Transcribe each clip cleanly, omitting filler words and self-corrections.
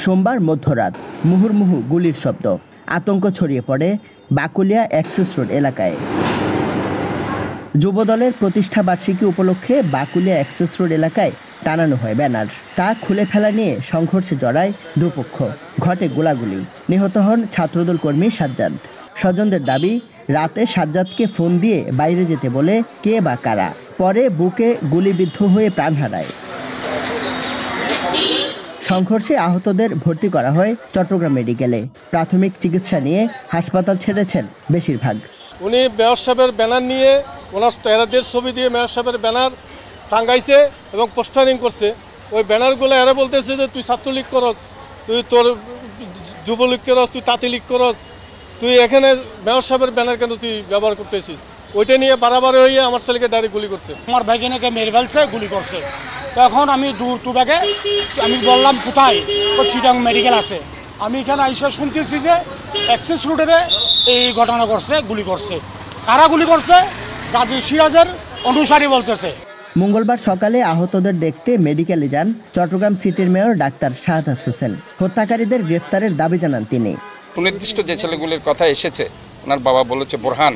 সোমবার মধ্যরাত মুহুর্মুহু গুলির শব্দ, আতঙ্ক ছড়িয়ে পড়ে বাকুলিয়া অ্যাক্সেস রোড এলাকায়। যুবদলের প্রতিষ্ঠা বার্ষিকী উপলক্ষে বাকুলিয়া অ্যাক্সেস রোড এলাকায় টানানো হয় ব্যানার। তা খুলে ফেলা নিয়ে সংঘর্ষে জড়ায় দুপক্ষ, ঘটে গোলাগুলি, নিহত হন ছাত্রদল কর্মী সাজ্জাদ। স্বজনদের দাবি, রাতে সাজ্জাদকে ফোন দিয়ে বাইরে যেতে বলে কে বা কারা, পরে বুকে গুলিবিদ্ধ হয়ে প্রাণ হারায়। সংঘর্ষে আহতদের ভর্তি করা হয় চট্টগ্রাম মেডিকেলে। প্রাথমিক চিকিৎসা নিয়ে হাসপাতাল ছেড়েছেন বেশিরভাগ। উনি মেয়র সাহেবের ব্যানার নিয়ে ওনার এরাদের ছবি দিয়ে মেয়র সাহেবের ব্যানার টাঙ্গাইছে এবং পোস্টারিং করছে। ওই ব্যানারগুলো এরা বলতেছে যে তুই ছাত্রলীগ করস, তুই তোর যুবলীগ করস, তুই তাঁতিলীগ করস, তুই এখানে মেয়র সাহেবের ব্যানার কেন তুই ব্যবহার করতেছিস। ওইটা নিয়ে বাড়াবার হয়ে আমার ছেলেকে ডাইরেক্ট গুলি করছে। আমার ভাইকে মেরে ফেলছে, গুলি করছে। তখন আমি দূর তুরাকে আমি বললাম কোথায়, চিটাং মেডিকেল আছে। আমি এখানে আইসা শুনতেছি যে অ্যাক্সেস রোডে এই ঘটনা করছে, গুলি করছে। কারা গুলি করছে? গাজী সিরাজের অনুসারী বলতেছে। মঙ্গলবার সকালে আহতদের দেখতে মেডিকেলে যান চট্টগ্রাম সিটির মেয়র ডাক্তার শাহাদাত হোসেন। হত্যাকারীদের গ্রেফতারের দাবি জানান তিনি। সুনির্দিষ্ট যে ছেলেগুলির কথা এসেছে, ওনার বাবা বলেছে বোরহান,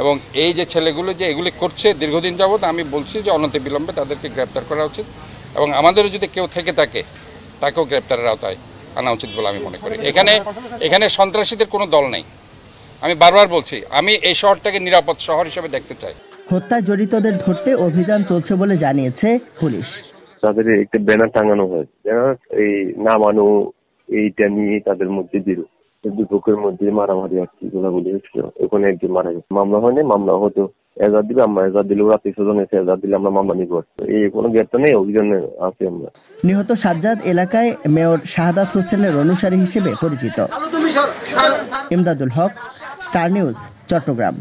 এবং এই যে ছেলেগুলো যে এগুলি করছে দীর্ঘদিন যাবৎ, আমি বলছি যে অনতিবিলম্বে তাদেরকে গ্রেপ্তার করা উচিত, এবং আমাদেরও যদি কেউ থেকে থাকে তাকেও গ্রেপ্তারের আওতায় আনা উচিত বলে আমি মনে করি। এখানে সন্ত্রাসীদের কোনো দল নেই। আমি বারবার বলছি, আমি এই শহরটাকে নিরাপদ শহর হিসেবে দেখতে চাই। হত্যায় জড়িতদের ধরতে অভিযান চলছে বলে জানিয়েছে পুলিশ। তাদের একটা ব্যানার টাঙানো হয়, এই নামানো, এইটা নিয়ে তাদের মধ্যে দুপক্ষের মধ্যে মারামারি আর কি, গোলাগুলি হচ্ছিল। ওখানে একজন মারা গেছে। মামলা হয়নি, মামলা হতো এজার দিবে, আমরা এজার দিলেও রাত্রি স্বজন এসে এজার দিলে আমরা মামলা নিব। এই কোনো গ্রেপ্তার নেই, অভিযানে আছি আমরা। নিহত সাজ্জাদ এলাকায় মেয়র শাহাদাত হোসেনের অনুসারী হিসেবে পরিচিত। ইমদাদুল হক, স্টার নিউজ, চট্টগ্রাম।